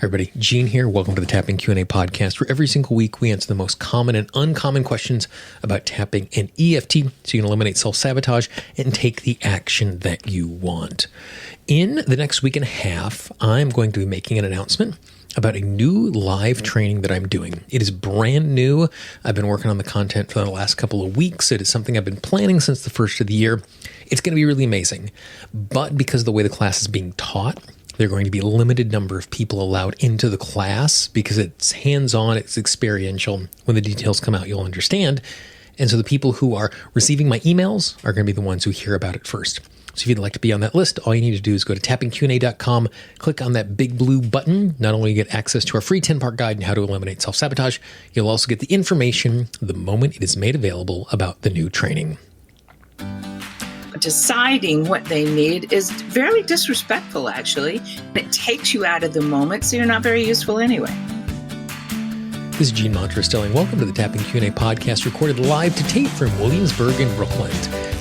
Everybody, Gene here. Welcome to the Tapping Q&A podcast, where every single week we answer the most common and uncommon questions about tapping and EFT so you can eliminate self-sabotage and take the action that you want. In the next week and a half, I'm going to be making an announcement about a new live training that I'm doing. It is brand new. I've been working on the content for the last couple of weeks. It is something I've been planning since the first of the year. It's going to be really amazing. But because of the way the class is being taught, there are going to be a limited number of people allowed into the class because it's hands-on, it's experiential. When the details come out, you'll understand. And so the people who are receiving my emails are going to be the ones who hear about it first. So if you'd like to be on that list, all you need to do is go to tappingqna.com, click on that big blue button. Not only you get access to our free 10-part guide on how to eliminate self-sabotage, you'll also get the information the moment it is made available about the new training. Deciding what they need is very disrespectful, actually. It takes you out of the moment, so you're not very useful anyway. This is Gene Montrose-Stelling. Welcome to the Tapping Q&A podcast, recorded live to tape from Williamsburg in Brooklyn.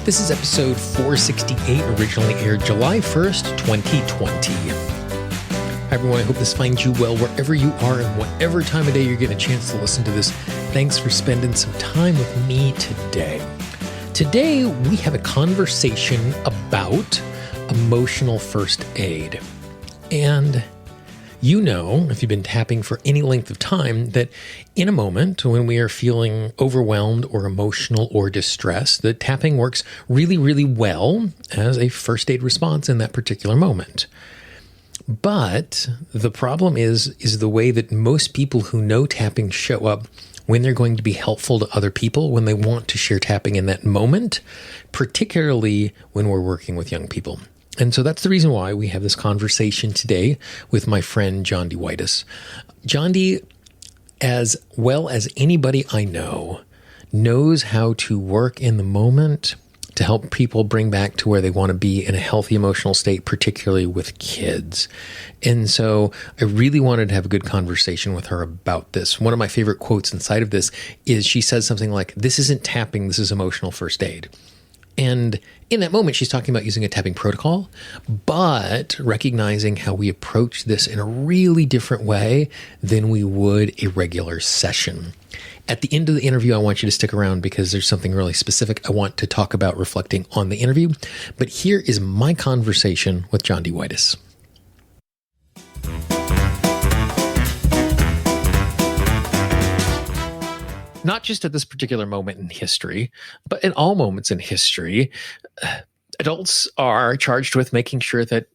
This is episode 468, originally aired July 1st, 2020. Hi, everyone. I hope this finds you well wherever you are and whatever time of day you're getting a chance to listen to this. Thanks for spending some time with me today. Today, we have a conversation about emotional first aid. And you know, if you've been tapping for any length of time, that in a moment when we are feeling overwhelmed or emotional or distressed, that tapping works really, really well as a first aid response in that particular moment. But the problem is the way that most people who know tapping show up when they're going to be helpful to other people, when they want to share tapping in that moment, particularly when we're working with young people. And so that's the reason why we have this conversation today with my friend Jondi Whitis. Jondi, as well as anybody I know, knows how to work in the moment to help people bring back to where they want to be in a healthy emotional state, particularly with kids. And so I really wanted to have a good conversation with her about this. One of my favorite quotes inside of this is she says something like, "This isn't tapping, this is emotional first aid." And in that moment, she's talking about using a tapping protocol, but recognizing how we approach this in a really different way than we would a regular session. At the end of the interview, I want you to stick around because there's something really specific I want to talk about reflecting on the interview. But here is my conversation with Jondi Whitis. Not just at this particular moment in history, but in all moments in history, adults are charged with making sure that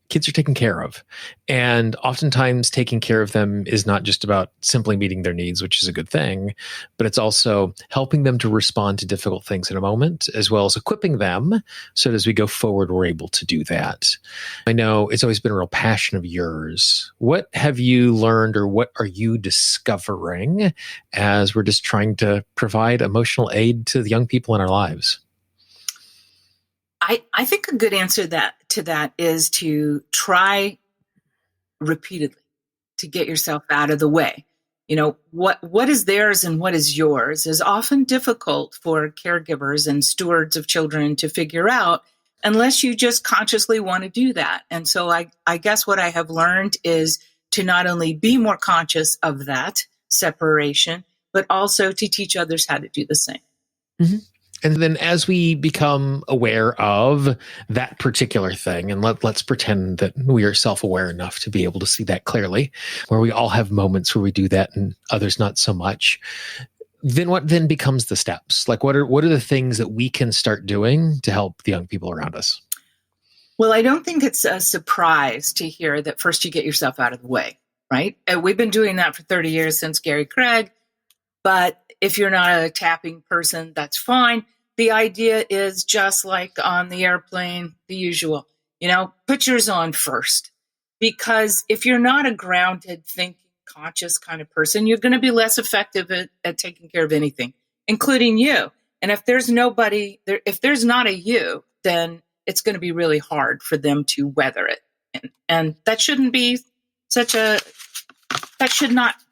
kids are taken care of. And oftentimes taking care of them is not just about simply meeting their needs, which is a good thing, but it's also helping them to respond to difficult things in a moment, as well as equipping them so that as we go forward, we're able to do that. I know it's always been a real passion of yours. What have you learned or what are you discovering as we're just trying to provide emotional aid to the young people in our lives? I think a good answer to that is to try repeatedly to get yourself out of the way. You know, what is theirs and what is yours is often difficult for caregivers and stewards of children to figure out unless you just consciously want to do that. And so I guess what I have learned is to not only be more conscious of that separation, but also to teach others how to do the same. Mm-hmm. And then as we become aware of that particular thing, and let's pretend that we are self-aware enough to be able to see that clearly, where we all have moments where we do that and others not so much, then what then becomes the steps? Like what are the things that we can start doing to help the young people around us? Well, I don't think it's a surprise to hear that first you get yourself out of the way, right? And we've been doing that for 30 years since Gary Craig, but if you're not a tapping person, that's fine. The idea is just like on the airplane, the usual, put yours on first. Because if you're not a grounded, thinking, conscious kind of person, you're going to be less effective at taking care of anything, including you. And if there's nobody there, if there's not a you, then it's going to be really hard for them to weather it. And that should not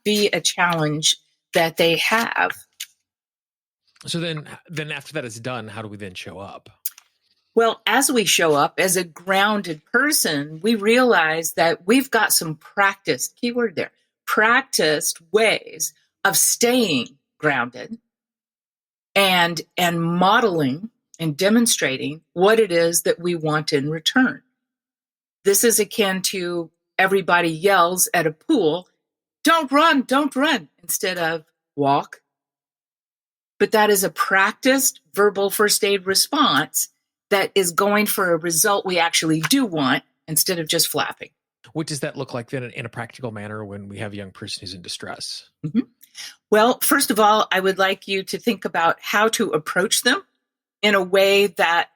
be a challenge that they have. So then after that is done, how do we then show up? Well, as we show up as a grounded person, we realize that we've got some practiced, keyword there, practiced ways of staying grounded and modeling and demonstrating what it is that we want in return. This is akin to everybody yells at a pool, don't run, instead of walk. But that is a practiced verbal first aid response that is going for a result we actually do want instead of just flapping. What does that look like then in a practical manner when we have a young person who's in distress? Mm-hmm. Well, first of all, I would like you to think about how to approach them in a way that,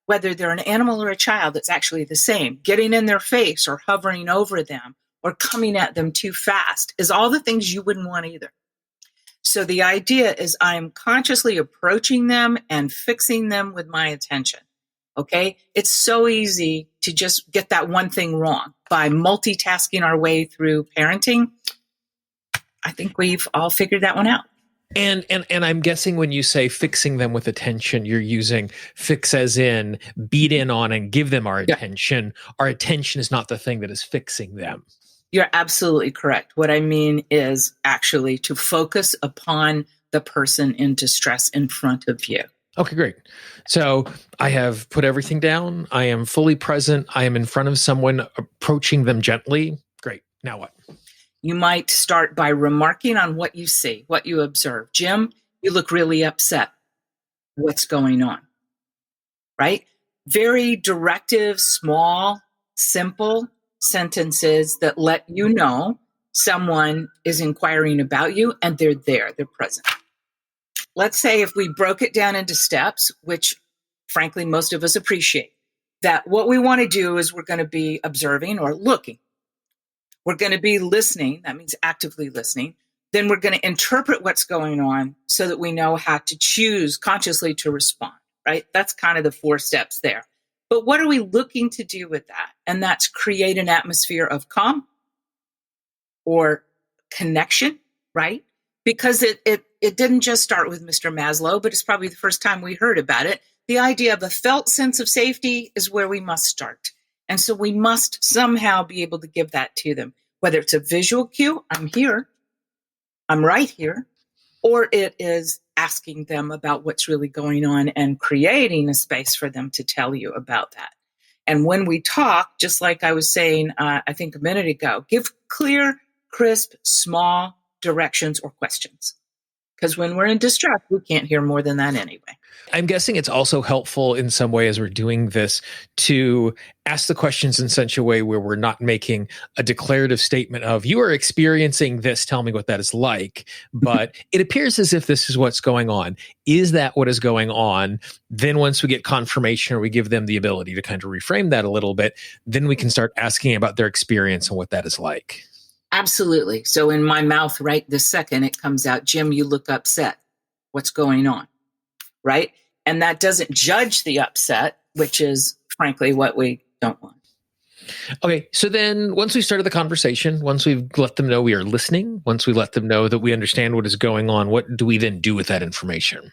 whether they're an animal or a child, it's actually the same. Getting in their face or hovering over them or coming at them too fast is all the things you wouldn't want either. So the idea is I'm consciously approaching them and fixing them with my attention. Okay? It's so easy to just get that one thing wrong by multitasking our way through parenting. I think we've all figured that one out. And I'm guessing when you say fixing them with attention, you're using fix as in beat in on and give them our attention. Our attention is not the thing that is fixing them. You're absolutely correct. What I mean is actually to focus upon the person in distress in front of you. Okay, great. So I have put everything down. I am fully present. I am in front of someone, approaching them gently. Great. Now what? You might start by remarking on what you see, what you observe. Jim, you look really upset. What's going on? Right? Very directive, small, simple sentences that let you know someone is inquiring about you and they're there, they're present. Let's say if we broke it down into steps, which frankly most of us appreciate, that what we want to do is we're going to be observing or looking. We're going to be listening. That means actively listening. Then we're going to interpret what's going on so that we know how to choose consciously to respond, right? That's kind of the 4 steps there. But what are we looking to do with that? And that's create an atmosphere of calm or connection, right? Because it didn't just start with Mr. Maslow, but it's probably the first time we heard about it. The idea of a felt sense of safety is where we must start. And so we must somehow be able to give that to them, whether it's a visual cue, I'm here, I'm right here, or it is asking them about what's really going on and creating a space for them to tell you about that. And when we talk, just like I was saying, I think a minute ago, give clear, crisp, small directions or questions. Because when we're in distress, we can't hear more than that anyway. I'm guessing it's also helpful in some way as we're doing this to ask the questions in such a way where we're not making a declarative statement of, you are experiencing this, tell me what that is like. But it appears as if this is what's going on. Is that what is going on? Then once we get confirmation or we give them the ability to kind of reframe that a little bit, then we can start asking about their experience and what that is like. Absolutely. So in my mouth right this second, it comes out, Jim, you look upset. What's going on? Right? And that doesn't judge the upset, which is frankly what we don't want. Okay. So then once we started the conversation, once we've let them know we are listening, once we let them know that we understand what is going on, what do we then do with that information?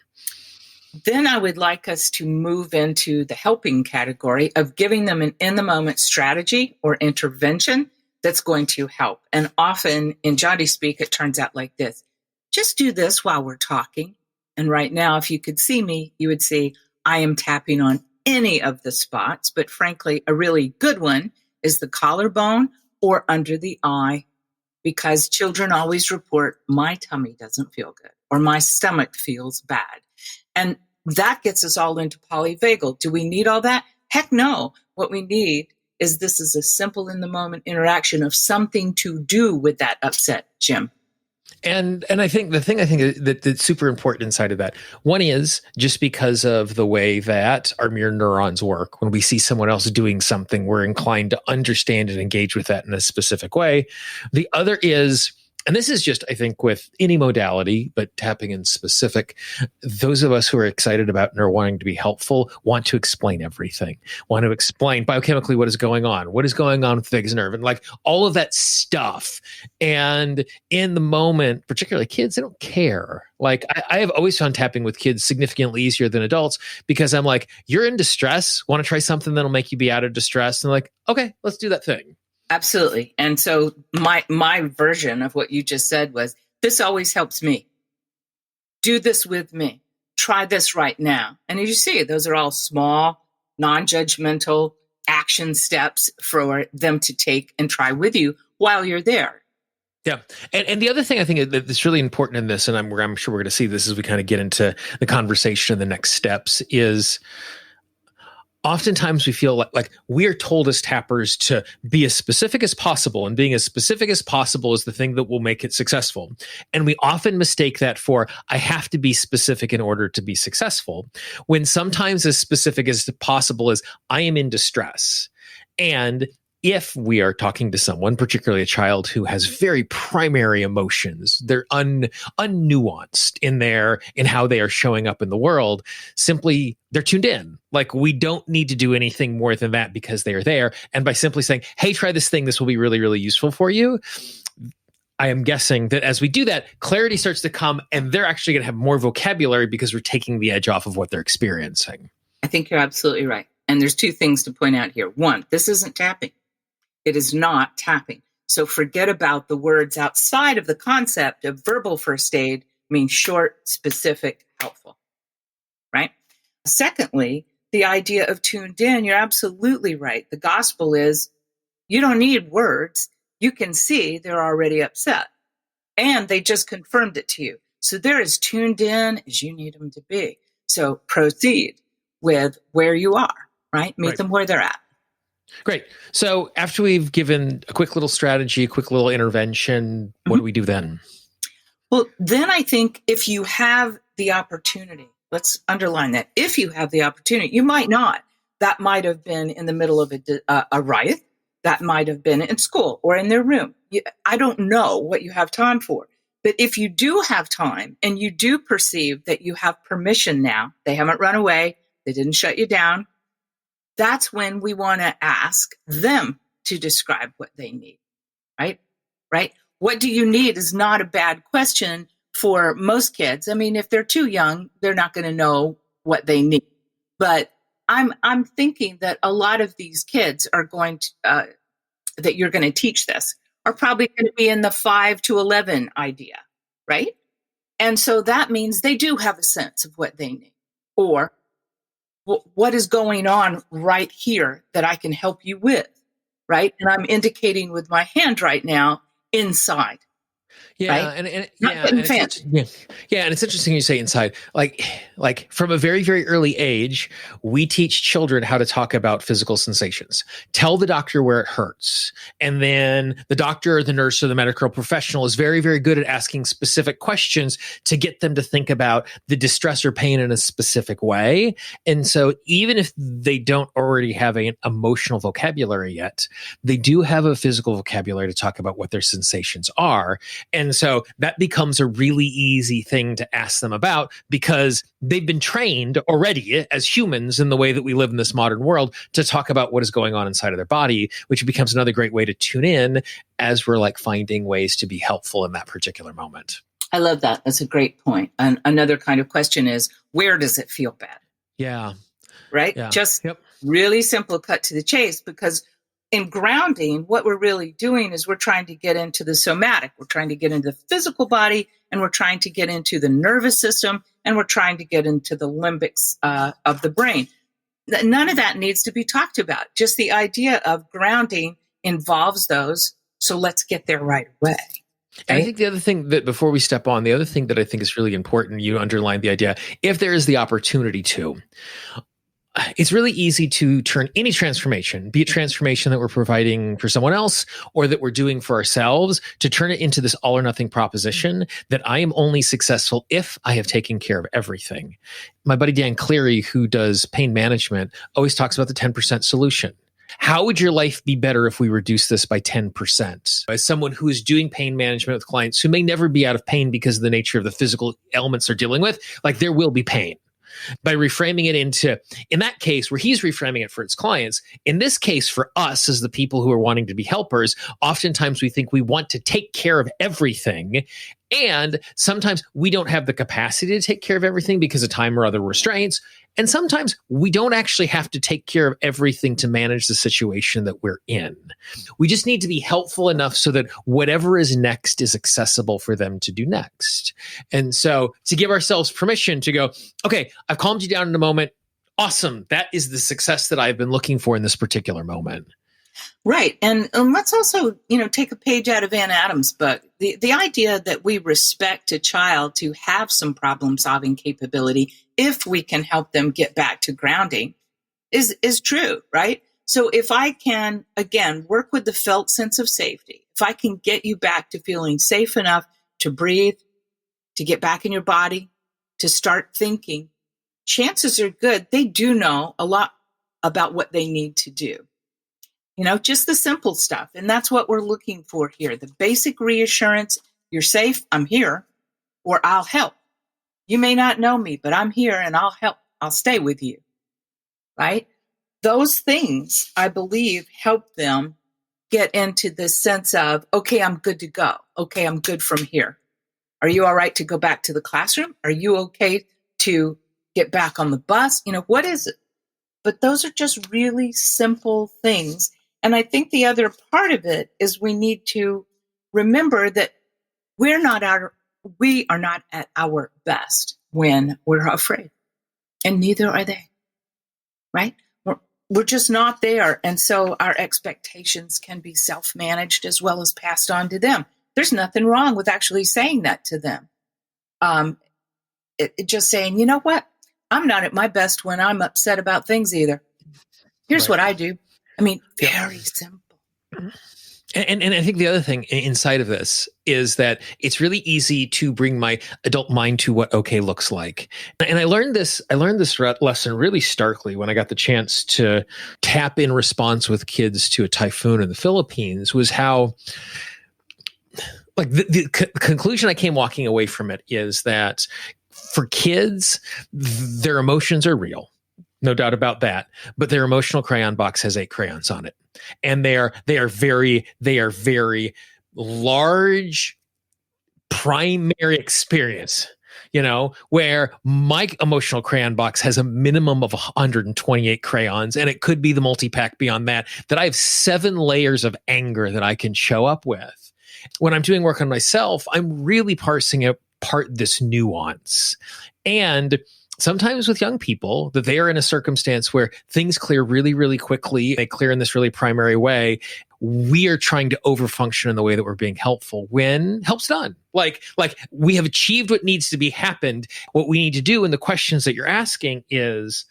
Then I would like us to move into the helping category of giving them an in-the-moment strategy or intervention that's going to help. And often in Jondi speak, it turns out like this. Just do this while we're talking. And right now, if you could see me, you would see I am tapping on any of the spots. But frankly, a really good one is the collarbone or under the eye, because children always report, my tummy doesn't feel good or my stomach feels bad. And that gets us all into polyvagal. Do we need all that? Heck no. What we need is this is a simple in the moment interaction of something to do with that upset, Jim. And I think the thing that's super important inside of that, one is just because of the way that our mirror neurons work. When we see someone else doing something, we're inclined to understand and engage with that in a specific way. The other is and this is just, I think, with any modality, but tapping in specific, those of us who are excited about and are wanting to be helpful want to explain everything, want to explain biochemically what is going on with the vagus nerve, and like all of that stuff. And in the moment, particularly kids, they don't care. Like I have always found tapping with kids significantly easier than adults, because I'm like, you're in distress, want to try something that'll make you be out of distress? And they're like, okay, let's do that thing. Absolutely. And so my version of what you just said was, this always helps me. Do this with me. Try this right now. And as you see, those are all small, non-judgmental action steps for them to take and try with you while you're there. Yeah. And the other thing I think that's really important in this, and I'm sure we're going to see this as we kind of get into the conversation and the next steps, is oftentimes we feel like we are told as tappers to be as specific as possible, and being as specific as possible is the thing that will make it successful. And we often mistake that for, I have to be specific in order to be successful, when sometimes as specific as possible is, I am in distress. And if we are talking to someone, particularly a child who has very primary emotions, they're unnuanced in how they are showing up in the world, simply they're tuned in. Like, we don't need to do anything more than that because they are there. And by simply saying, hey, try this thing, this will be really, really useful for you, I am guessing that as we do that, clarity starts to come, and they're actually going to have more vocabulary because we're taking the edge off of what they're experiencing. I think you're absolutely right. And there's two things to point out here. One, this isn't tapping. It is not tapping. So forget about the words outside of the concept of verbal first aid, means short, specific, helpful, right? Secondly, the idea of tuned in, you're absolutely right. The gospel is, you don't need words. You can see they're already upset, and they just confirmed it to you. So they're as tuned in as you need them to be. So proceed with where you are, right? Meet them where they're at. Great. So after we've given a quick little strategy, a quick little intervention, what do we do then? Well, then I think if you have the opportunity, let's underline that. If you have the opportunity, you might not. That might have been in the middle of a riot. That might have been in school or in their room. I don't know what you have time for. But if you do have time and you do perceive that you have permission now, they haven't run away, they didn't shut you down, that's when we want to ask them to describe what they need, right? Right? What do you need is not a bad question for most kids. I mean, if they're too young, they're not going to know what they need. But I'm thinking that a lot of these kids are going to, that you're going to teach this, are probably going to be in the 5 to 11 idea, right? And so that means they do have a sense of what they need, or what is going on right here that I can help you with, right? And I'm indicating with my hand right now, inside. Yeah, right? and it's interesting you say inside. Like from a very, very early age, we teach children how to talk about physical sensations. Tell the doctor where it hurts, and then the doctor or the nurse or the medical professional is very, very good at asking specific questions to get them to think about the distress or pain in a specific way. And so, even if they don't already have an emotional vocabulary yet, they do have a physical vocabulary to talk about what their sensations are. And so that becomes a really easy thing to ask them about, because they've been trained already as humans in the way that we live in this modern world to talk about what is going on inside of their body, which becomes another great way to tune in as we're like finding ways to be helpful in that particular moment. I love that. That's a great point. And another kind of question is, where does it feel bad? Yeah. Right? Yeah. Just really simple, cut to the chase, because in grounding, what we're really doing is we're trying to get into the somatic. We're trying to get into the physical body, and we're trying to get into the nervous system, and we're trying to get into the limbics of the brain. None of that needs to be talked about. Just the idea of grounding involves those. So let's get there right away. And I think the other thing that before we step on, the other thing that I think is really important, you underlined the idea, if there is the opportunity to, it's really easy to turn any transformation, be it transformation that we're providing for someone else or that we're doing for ourselves, to turn it into this all or nothing proposition that I am only successful if I have taken care of everything. My buddy Dan Cleary, who does pain management, always talks about the 10% solution. How would your life be better if we reduce this by 10%? As someone who is doing pain management with clients who may never be out of pain because of the nature of the physical elements they're dealing with, like there will be pain. By reframing it in that case, where he's reframing it for his clients, in this case, for us as the people who are wanting to be helpers, oftentimes we think we want to take care of everything. And sometimes we don't have the capacity to take care of everything because of time or other restraints. And sometimes we don't actually have to take care of everything to manage the situation that we're in. We just need to be helpful enough so that whatever is next is accessible for them to do next. And so to give ourselves permission to go, okay, I've calmed you down in a moment. Awesome. That is the success that I've been looking for in this particular moment. Right. And let's also, take a page out of Ann Adams' book. The idea that we respect a child to have some problem solving capability if we can help them get back to grounding is true, right? So if I can, again, work with the felt sense of safety, if I can get you back to feeling safe enough to breathe, to get back in your body, to start thinking, chances are good they do know a lot about what they need to do. Just the simple stuff. And that's what we're looking for here. The basic reassurance, you're safe, I'm here, or I'll help. You may not know me, but I'm here and I'll help. I'll stay with you, right? Those things, I believe, help them get into the sense of, okay, I'm good to go. Okay, I'm good from here. Are you all right to go back to the classroom? Are you okay to get back on the bus? What is it? But those are just really simple things. And I think the other part of it is we need to remember that we are not at our best when we're afraid. And neither are they, right? We're just not there. And so our expectations can be self-managed as well as passed on to them. There's nothing wrong with actually saying that to them. Just saying, you know what? I'm not at my best when I'm upset about things either. Here's what I do. Very simple. And I think the other thing inside of this is that it's really easy to bring my adult mind to what okay looks like. And I learned this lesson really starkly when I got the chance to tap in response with kids to a typhoon in the Philippines, was how, like, the conclusion I came walking away from it is that for kids, their emotions are real. No doubt about that. But their emotional crayon box has 8 crayons on it. And they are very large primary experience, where my emotional crayon box has a minimum of 128 crayons. And it could be the multi-pack beyond that I have 7 layers of anger that I can show up with. When I'm doing work on myself, I'm really parsing apart this nuance. And sometimes with young people, that they are in a circumstance where things clear really, really quickly. They clear in this really primary way. We are trying to overfunction in the way that we're being helpful when help's done. Like we have achieved what needs to be happened. What we need to do, and the questions that you're asking is,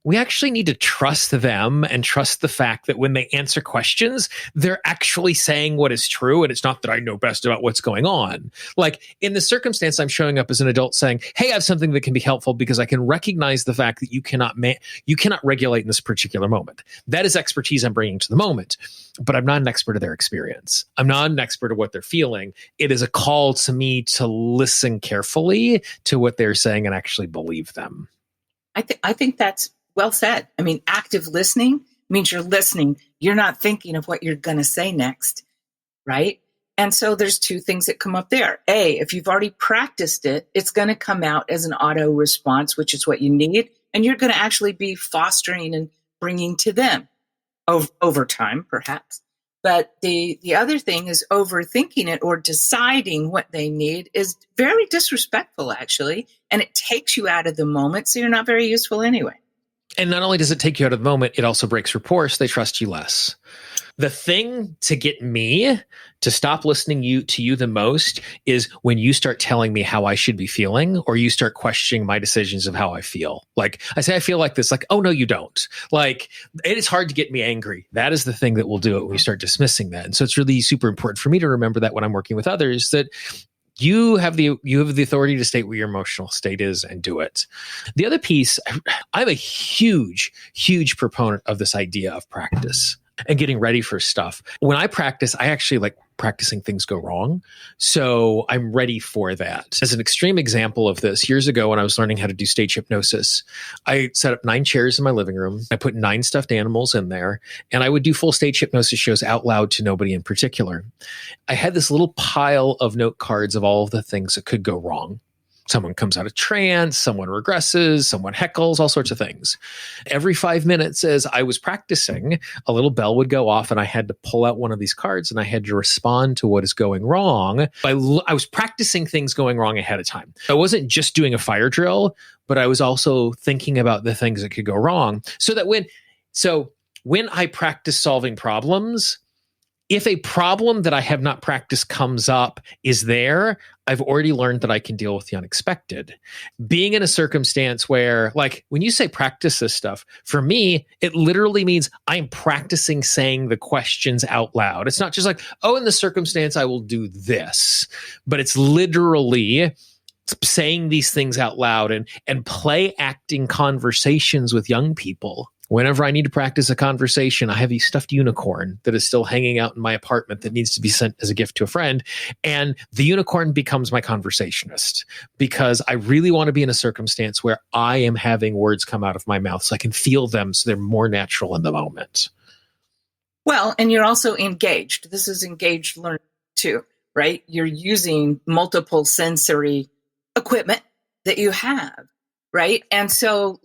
we actually need to trust them and trust the fact that when they answer questions, they're actually saying what is true. And it's not that I know best about what's going on. Like in the circumstance, I'm showing up as an adult saying, hey, I have something that can be helpful because I can recognize the fact that you cannot regulate in this particular moment. That is expertise I'm bringing to the moment, but I'm not an expert of their experience. I'm not an expert of what they're feeling. It is a call to me to listen carefully to what they're saying and actually believe them. I think that's well said. Active listening means you're listening. You're not thinking of what you're going to say next, right? And so there's 2 things that come up there. A, if you've already practiced it, it's going to come out as an auto response, which is what you need. And you're going to actually be fostering and bringing to them over time, perhaps. But the other thing is overthinking it or deciding what they need is very disrespectful, actually. And it takes you out of the moment, so you're not very useful anyway. And not only does it take you out of the moment, it also breaks rapport, so they trust you less. The thing to get me to stop listening to you the most is when you start telling me how I should be feeling, or you start questioning my decisions of how I feel. Like I say, I feel like this, like, oh no, you don't. Like it is hard to get me angry. That is the thing that will do it when we start dismissing that. And so it's really super important for me to remember that when I'm working with others, that You have the authority to state what your emotional state is and do it. The other piece, I'm a huge proponent of this idea of practice and getting ready for stuff. When I practice, I actually like practicing things go wrong. So I'm ready for that. As an extreme example of this, years ago when I was learning how to do stage hypnosis, I set up 9 chairs in my living room. I put 9 stuffed animals in there, and I would do full stage hypnosis shows out loud to nobody in particular. I had this little pile of note cards of all of the things that could go wrong. Someone comes out of trance, someone regresses, someone heckles, all sorts of things. Every 5 minutes as I was practicing, a little bell would go off and I had to pull out one of these cards and I had to respond to what is going wrong. I was practicing things going wrong ahead of time. I wasn't just doing a fire drill, but I was also thinking about the things that could go wrong. So that when I practice solving problems, if a problem that I have not practiced comes up is there, I've already learned that I can deal with the unexpected. Being in a circumstance where, like, when you say practice this stuff, for me, it literally means I'm practicing saying the questions out loud. It's not just like, oh, in the circumstance, I will do this, but it's literally saying these things out loud and play acting conversations with young people. Whenever I need to practice a conversation, I have a stuffed unicorn that is still hanging out in my apartment that needs to be sent as a gift to a friend. And the unicorn becomes my conversationist because I really want to be in a circumstance where I am having words come out of my mouth so I can feel them so they're more natural in the moment. Well, and you're also engaged. This is engaged learning too, right? You're using multiple sensory equipment that you have, right? And so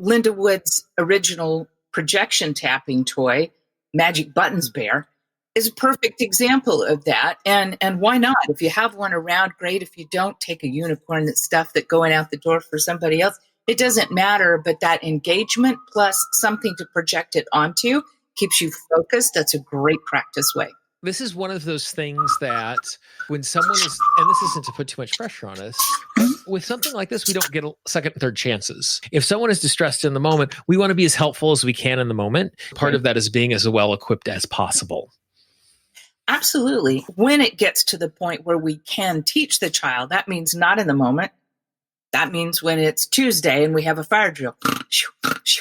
Linda Wood's original projection tapping toy, Magic Buttons Bear, is a perfect example of that. And why not? If you have one around, great. If you don't, take a unicorn that's stuff that going out the door for somebody else. It doesn't matter, but that engagement plus something to project it onto keeps you focused. That's a great practice way. This is one of those things that when someone is, and this isn't to put too much pressure on us, but with something like this, we don't get second and third chances. If someone is distressed in the moment, we want to be as helpful as we can in the moment. Part of that is being as well equipped as possible. Absolutely. When it gets to the point where we can teach the child, that means not in the moment. That means when it's Tuesday and we have a fire drill,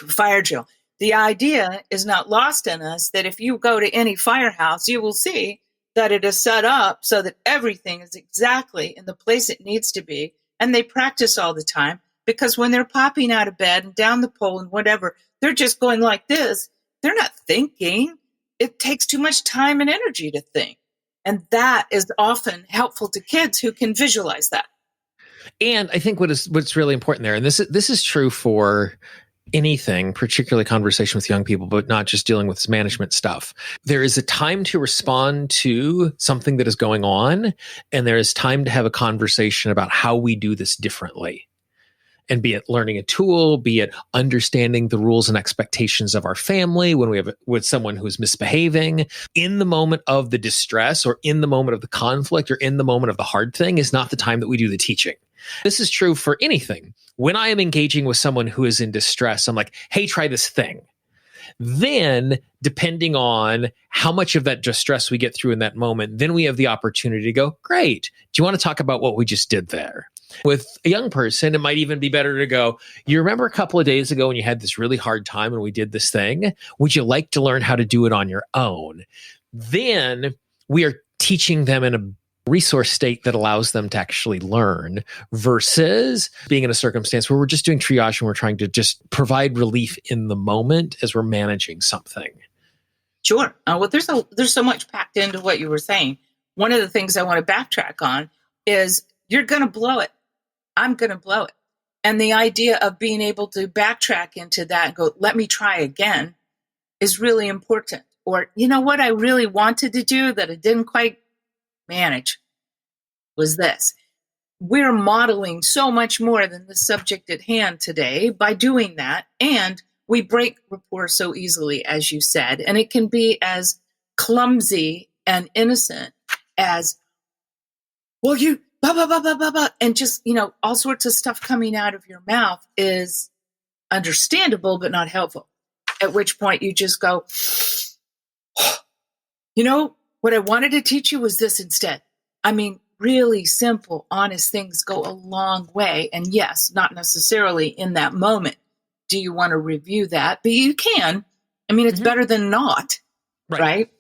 fire drill. The idea is not lost in us that if you go to any firehouse, you will see that it is set up so that everything is exactly in the place it needs to be. And they practice all the time because when they're popping out of bed and down the pole and whatever, they're just going like this. They're not thinking. It takes too much time and energy to think. And that is often helpful to kids who can visualize that. And I think what's really important there, and this is true for anything, particularly conversation with young people, but not just dealing with management stuff. There is a time to respond to something that is going on, and there is time to have a conversation about how we do this differently. And be it learning a tool, be it understanding the rules and expectations of our family when we have with someone who's misbehaving. In the moment of the distress or in the moment of the conflict or in the moment of the hard thing is not the time that we do the teaching. This is true for anything. When I am engaging with someone who is in distress, I'm like, hey, try this thing. Then, depending on how much of that distress we get through in that moment, then we have the opportunity to go, great. Do you want to talk about what we just did there? With a young person, it might even be better to go, you remember a couple of days ago when you had this really hard time and we did this thing? Would you like to learn how to do it on your own? Then we are teaching them in a resource state that allows them to actually learn versus being in a circumstance where we're just doing triage and we're trying to just provide relief in the moment as we're managing something. Sure. Well, there's so much packed into what you were saying. One of the things I want to backtrack on is you're going to blow it. I'm going to blow it. And the idea of being able to backtrack into that and go, let me try again is really important. Or, you know what I really wanted to do that I didn't quite manage was this. We're modeling so much more than the subject at hand today by doing that. And we break rapport so easily, as you said, and it can be as clumsy and innocent as, well, you, blah, blah, blah, blah, blah, blah, and just, all sorts of stuff coming out of your mouth is understandable, but not helpful. At which point you just go, what I wanted to teach you was this instead. I mean, really simple, honest things go a long way. And yes, not necessarily in that moment do you want to review that, but you can. I mean, it's better than not, right?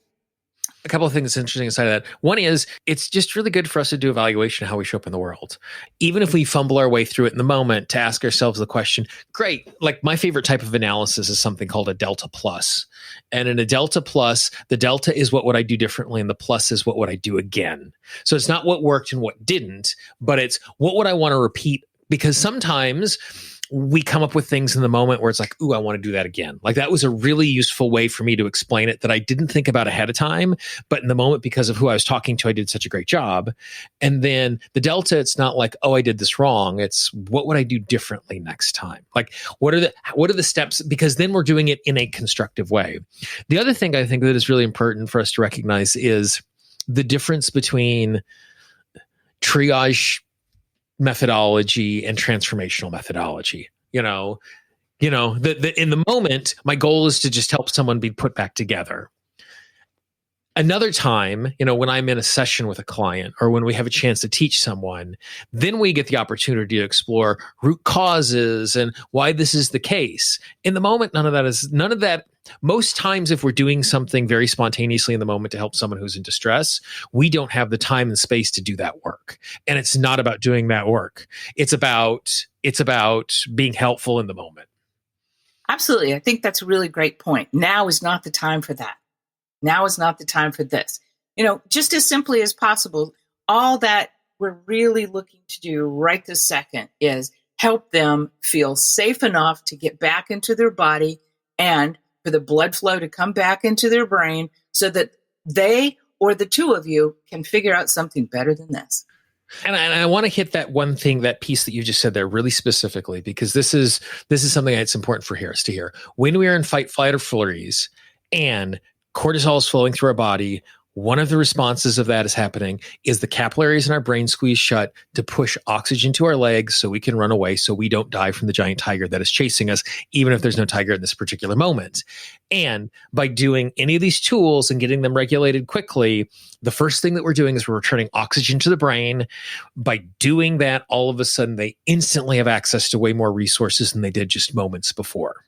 A couple of things interesting inside of that. One is it's just really good for us to do evaluation of how we show up in the world. Even if we fumble our way through it in the moment, to ask ourselves the question, great. Like my favorite type of analysis is something called a delta plus. And in a delta plus, the delta is what would I do differently and the plus is what would I do again. So it's not what worked and what didn't, but it's what would I want to repeat? Because sometimes we come up with things in the moment where it's like, ooh, I want to do that again. Like that was a really useful way for me to explain it that I didn't think about ahead of time. But in the moment, because of who I was talking to, I did such a great job. And then the delta, it's not like, oh, I did this wrong. It's what would I do differently next time? Like what are the steps? Because then we're doing it in a constructive way. The other thing I think that is really important for us to recognize is the difference between triage methodology and transformational methodology. In the moment, my goal is to just help someone be put back together. Another time, when I'm in a session with a client or when we have a chance to teach someone, then we get the opportunity to explore root causes and why this is the case. In the moment, none of that. Most times, if we're doing something very spontaneously in the moment to help someone who's in distress, we don't have the time and space to do that work. And it's not about doing that work. It's about being helpful in the moment. Absolutely. I think that's a really great point. Now is not the time for that. Now is not the time for this. Just as simply as possible, all that we're really looking to do right this second is help them feel safe enough to get back into their body and for the blood flow to come back into their brain so that they or the two of you can figure out something better than this. And I want to hit that one thing, that piece that you just said there really specifically, because this is something that's important for us to hear. When we are in fight, flight, or freeze and cortisol is flowing through our body, one of the responses of that is happening is the capillaries in our brain squeeze shut to push oxygen to our legs so we can run away, so we don't die from the giant tiger that is chasing us, even if there's no tiger in this particular moment. And by doing any of these tools and getting them regulated quickly, the first thing that we're doing is we're returning oxygen to the brain. By doing that, all of a sudden, they instantly have access to way more resources than they did just moments before.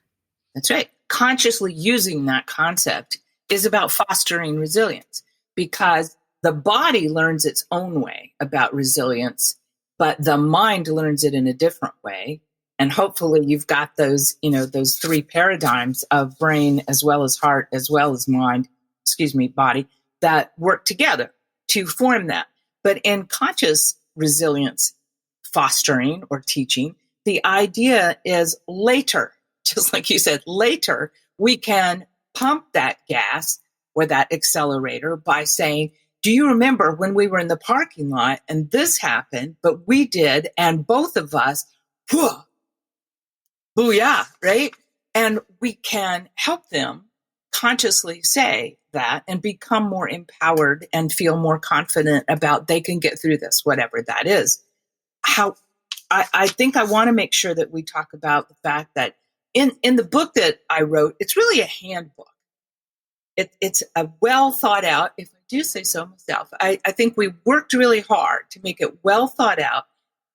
That's right. Consciously using that concept is about fostering resilience, because the body learns its own way about resilience, but the mind learns it in a different way. And hopefully you've got those three paradigms of brain as well as heart, as well as body, that work together to form that. But in conscious resilience fostering or teaching, the idea is later, just like you said, later we can pump that gas or that accelerator by saying, do you remember when we were in the parking lot and this happened, but we did, and both of us, booyah, right? And we can help them consciously say that and become more empowered and feel more confident about they can get through this, whatever that is. I think I want to make sure that we talk about the fact that in the book that I wrote, it's really a handbook. It's a well thought out, if I do say so myself. I think we worked really hard to make it well thought out,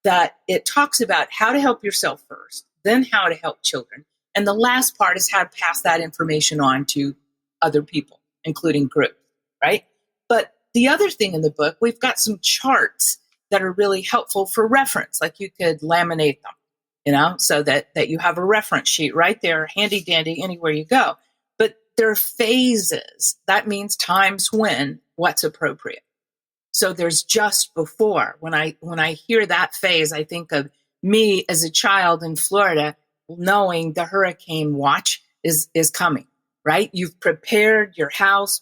that it talks about how to help yourself first, then how to help children. And the last part is how to pass that information on to other people, including groups, right? But the other thing in the book, we've got some charts that are really helpful for reference, like you could laminate them, so that you have a reference sheet right there, handy dandy, anywhere you go. But there are phases. That means times when what's appropriate. So there's just before. When I hear that phase, I think of me as a child in Florida, knowing the hurricane watch is coming, right? You've prepared your house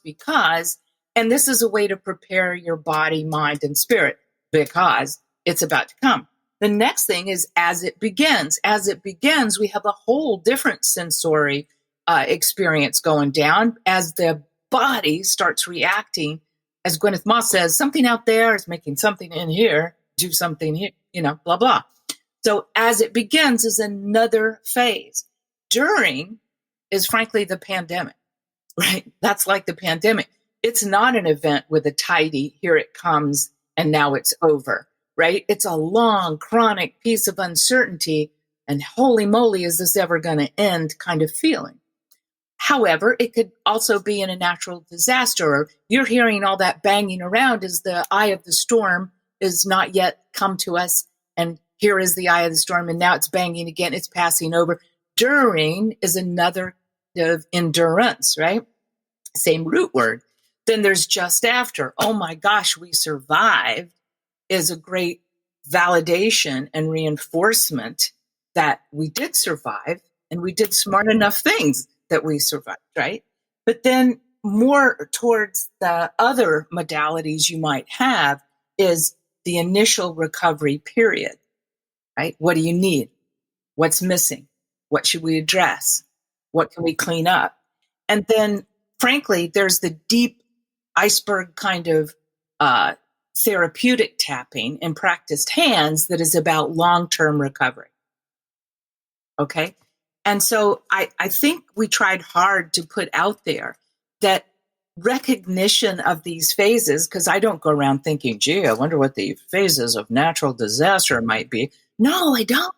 and this is a way to prepare your body, mind, and spirit, because it's about to come. The next thing is as it begins. As it begins, we have a whole different sensory experience going down as the body starts reacting. As Gwyneth Moss says, something out there is making something in here, do something here, blah, blah. So as it begins is another phase. During is frankly the pandemic, right? That's like the pandemic. It's not an event with a tidy, here it comes, and now it's over, right? It's a long, chronic piece of uncertainty, and holy moly, is this ever going to end kind of feeling. However, it could also be in a natural disaster, or you're hearing all that banging around as the eye of the storm is not yet come to us, and here is the eye of the storm, and now it's banging again, it's passing over. During is another of endurance, right? Same root word. Then there's just after. Oh my gosh, we survived is a great validation and reinforcement that we did survive and we did smart enough things that we survived, right? But then more towards the other modalities you might have is the initial recovery period, right? What do you need? What's missing? What should we address? What can we clean up? And then, frankly, there's the deep iceberg kind of therapeutic tapping in practiced hands that is about long-term recovery. Okay? And so I think we tried hard to put out there that recognition of these phases, because I don't go around thinking, gee, I wonder what the phases of natural disaster might be. No, I don't.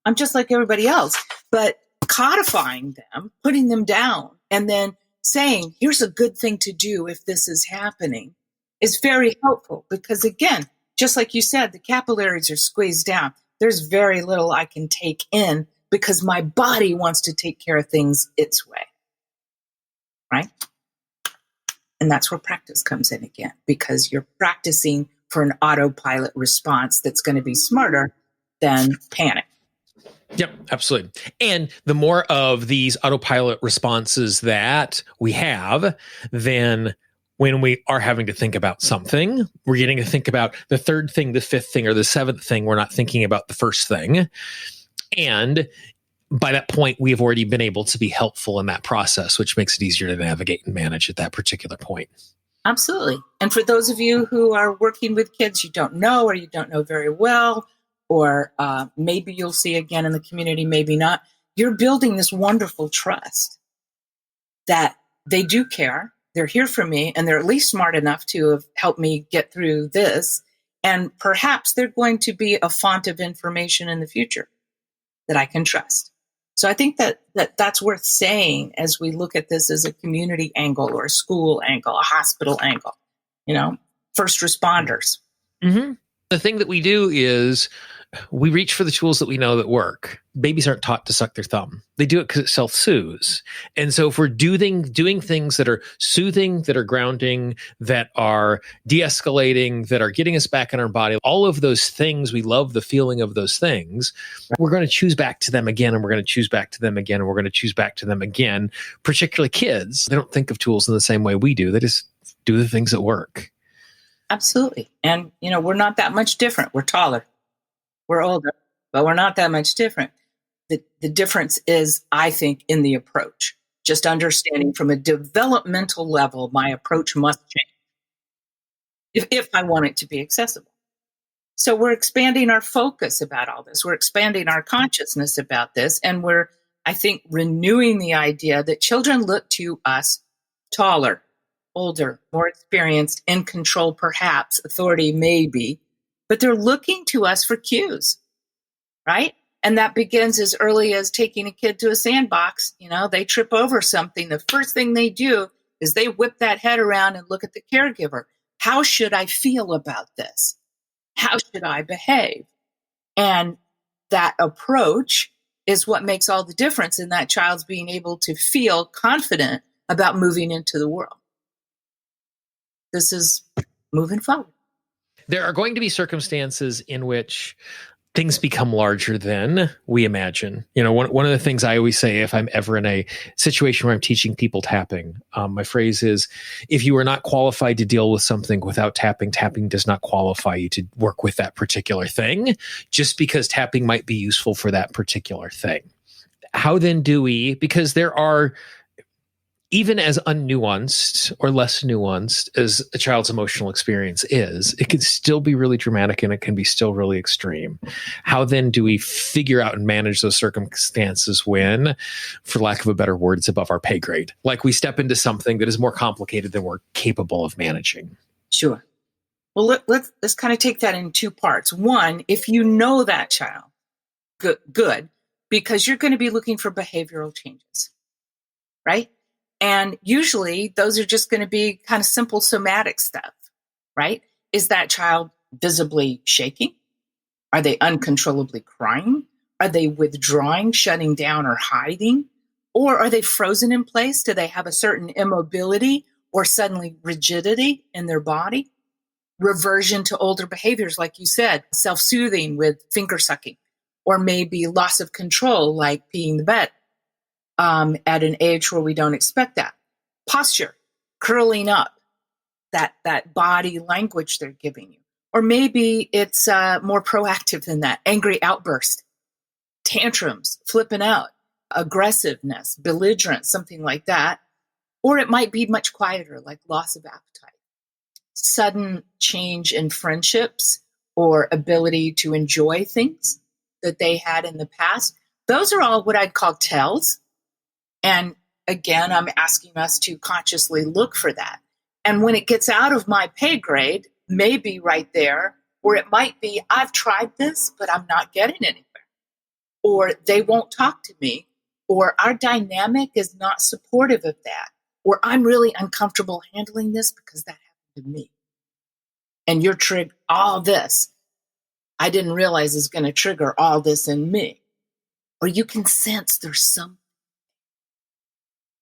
I'm just like everybody else. But codifying them, putting them down, and then saying, here's a good thing to do if this is happening is very helpful because, again, just like you said, the capillaries are squeezed down. There's very little I can take in because my body wants to take care of things its way, right? And that's where practice comes in again, because you're practicing for an autopilot response that's going to be smarter than panic. Yep, absolutely. And the more of these autopilot responses that we have, then when we are having to think about something, we're getting to think about the third thing, the fifth thing, or the seventh thing. We're not thinking about the first thing. And by that point, we have already been able to be helpful in that process, which makes it easier to navigate and manage at that particular point. Absolutely. And for those of you who are working with kids you don't know or you don't know very well, or maybe you'll see again in the community, maybe not, you're building this wonderful trust that they do care, they're here for me, and they're at least smart enough to have helped me get through this. And perhaps they're going to be a font of information in the future that I can trust. So I think that's worth saying as we look at this as a community angle or a school angle, a hospital angle, first responders. Mm-hmm. The thing that we do is we reach for the tools that we know that work. Babies aren't taught to suck their thumb. They do it because it self-soothes. And so if we're doing things that are soothing, that are grounding, that are de-escalating, that are getting us back in our body, all of those things, we love the feeling of those things. We're going to choose back to them again, and we're going to choose back to them again, and we're going to choose back to them again. Particularly kids, they don't think of tools in the same way we do. They just do the things that work. Absolutely. And, we're not that much different. We're taller. We're older, but we're not that much different. The difference is, I think, in the approach. Just understanding from a developmental level, my approach must change if I want it to be accessible. So we're expanding our focus about all this. We're expanding our consciousness about this. And we're, I think, renewing the idea that children look to us taller, older, more experienced, in control perhaps, authority maybe, but they're looking to us for cues, right? And that begins as early as taking a kid to a sandbox. They trip over something. The first thing they do is they whip that head around and look at the caregiver. How should I feel about this? How should I behave? And that approach is what makes all the difference in that child's being able to feel confident about moving into the world. This is moving forward. There are going to be circumstances in which things become larger than we imagine. One of the things I always say if I'm ever in a situation where I'm teaching people tapping, my phrase is, if you are not qualified to deal with something without tapping, tapping does not qualify you to work with that particular thing, just because tapping might be useful for that particular thing. How then do we, because there are, even as unnuanced or less nuanced as a child's emotional experience is, it can still be really dramatic and it can be still really extreme. How then do we figure out and manage those circumstances when, for lack of a better word, it's above our pay grade? Like we step into something that is more complicated than we're capable of managing. Sure. Well, let's kind of take that in two parts. One, if you know that child, good, because you're going to be looking for behavioral changes, right? And usually those are just going to be kind of simple somatic stuff, right? Is that child visibly shaking? Are they uncontrollably crying? Are they withdrawing, shutting down, or hiding? Or are they frozen in place? Do they have a certain immobility or suddenly rigidity in their body? Reversion to older behaviors, like you said, self-soothing with finger sucking, or maybe loss of control, like peeing the bed at an age where we don't expect that. Posture, curling up, that body language they're giving you. Or maybe it's more proactive than that. Angry outburst, tantrums, flipping out, aggressiveness, belligerence, something like that. Or it might be much quieter, like loss of appetite, sudden change in friendships or ability to enjoy things that they had in the past. Those are all what I'd call tells. And again, I'm asking us to consciously look for that. And when it gets out of my pay grade, maybe right there, or it might be, I've tried this, but I'm not getting anywhere. Or they won't talk to me, or our dynamic is not supportive of that, or I'm really uncomfortable handling this because that happened to me. And you're triggered, all this, I didn't realize is going to trigger all this in me. Or you can sense there's something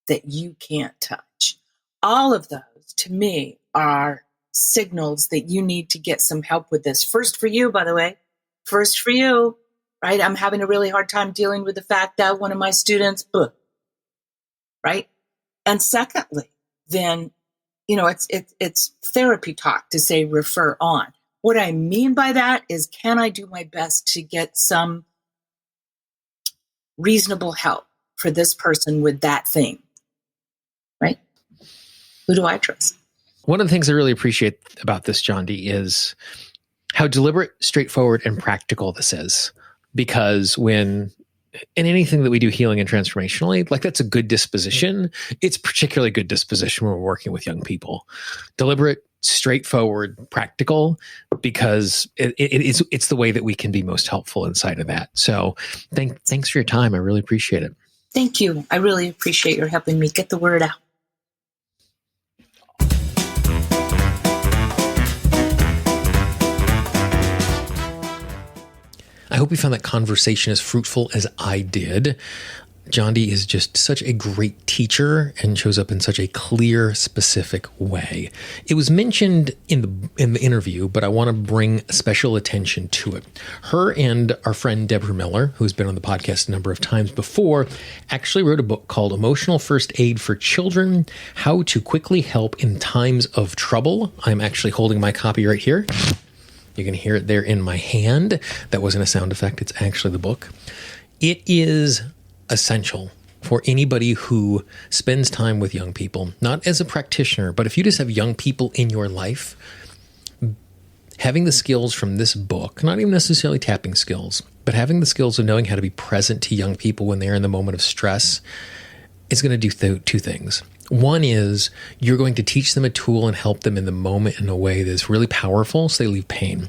that you can't touch. All of those, to me, are signals that you need to get some help with this. First for you, by the way, first for you, right? I'm having a really hard time dealing with the fact that one of my students, right? And secondly, then, it's therapy talk to say refer on. What I mean by that is, can I do my best to get some reasonable help for this person with that thing, right? Who do I trust? One of the things I really appreciate about this, Jondi, is how deliberate, straightforward, and practical this is. Because in anything that we do healing and transformationally, like that's a good disposition. It's particularly good disposition when we're working with young people. Deliberate, straightforward, practical, because it's the way that we can be most helpful inside of that. So thanks for your time. I really appreciate it. Thank you. I really appreciate your helping me get the word out. I hope you found that conversation as fruitful as I did. Jondi is just such a great teacher and shows up in such a clear, specific way. It was mentioned in the interview, but I want to bring special attention to it. Her and our friend Deborah Miller, who's been on the podcast a number of times before, actually wrote a book called Emotional First Aid for Children: How to Quickly Help in Times of Trouble. I'm actually holding my copy right here. You can hear it there in my hand. That wasn't a sound effect. It's actually the book. It is essential for anybody who spends time with young people, not as a practitioner, but if you just have young people in your life, having the skills from this book, not even necessarily tapping skills, but having the skills of knowing how to be present to young people when they're in the moment of stress, is going to do two things. One is you're going to teach them a tool and help them in the moment in a way that's really powerful so they leave pain.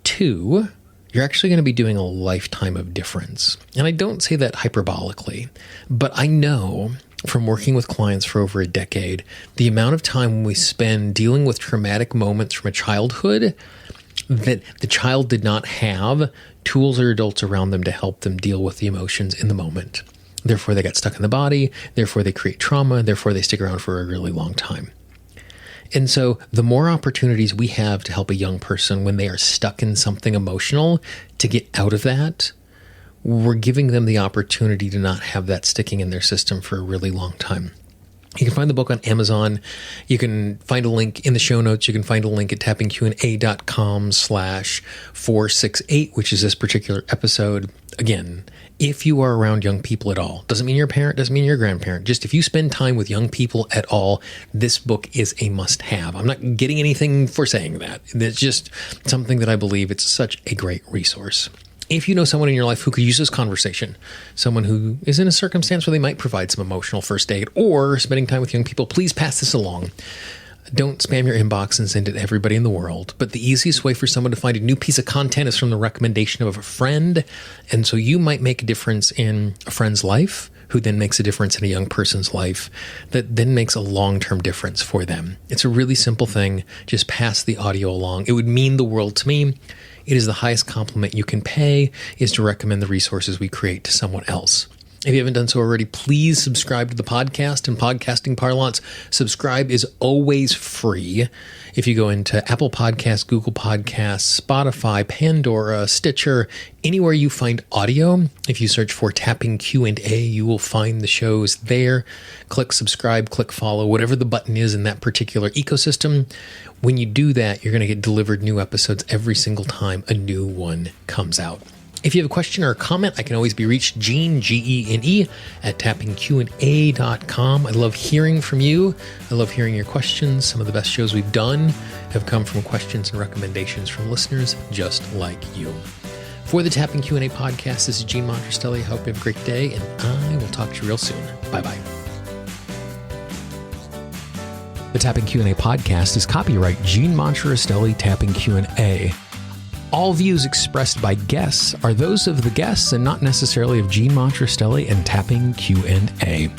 Two, you're actually going to be doing a lifetime of difference. And I don't say that hyperbolically, but I know from working with clients for over a decade, the amount of time we spend dealing with traumatic moments from a childhood that the child did not have tools or adults around them to help them deal with the emotions in the moment. Therefore, they got stuck in the body. Therefore, they create trauma. Therefore, they stick around for a really long time. And so the more opportunities we have to help a young person when they are stuck in something emotional to get out of that, we're giving them the opportunity to not have that sticking in their system for a really long time. You can find the book on Amazon. You can find a link in the show notes. You can find a link at tappingqna.com/468, which is this particular episode. Again, if you are around young people at all, doesn't mean you're a parent, doesn't mean you're a grandparent. Just if you spend time with young people at all, this book is a must-have. I'm not getting anything for saying that. It's just something that I believe it's such a great resource. If you know someone in your life who could use this conversation, someone who is in a circumstance where they might provide some emotional first aid or spending time with young people, please pass this along. Don't spam your inbox and send it to everybody in the world. But the easiest way for someone to find a new piece of content is from the recommendation of a friend. And so you might make a difference in a friend's life, who then makes a difference in a young person's life, that then makes a long-term difference for them. It's a really simple thing. Just pass the audio along. It would mean the world to me. It is the highest compliment you can pay, is to recommend the resources we create to someone else. If you haven't done so already, please subscribe to the podcast. In podcasting parlance, subscribe is always free. If you go into Apple Podcasts, Google Podcasts, Spotify, Pandora, Stitcher, anywhere you find audio, if you search for Tapping Q&A, you will find the shows there. Click subscribe, click follow, whatever the button is in that particular ecosystem. When you do that, you're going to get delivered new episodes every single time a new one comes out. If you have a question or a comment, I can always be reached, Gene, Gene, at tappingqa.com. I love hearing from you. I love hearing your questions. Some of the best shows we've done have come from questions and recommendations from listeners just like you. For the Tapping Q&A podcast, this is Gene Montrastelli. I hope you have a great day, and I will talk to you real soon. Bye-bye. The Tapping Q&A podcast is copyright Gene Montrastelli Tapping Q&A. All views expressed by guests are those of the guests and not necessarily of Gene Montrastelli and Tapping Q&A.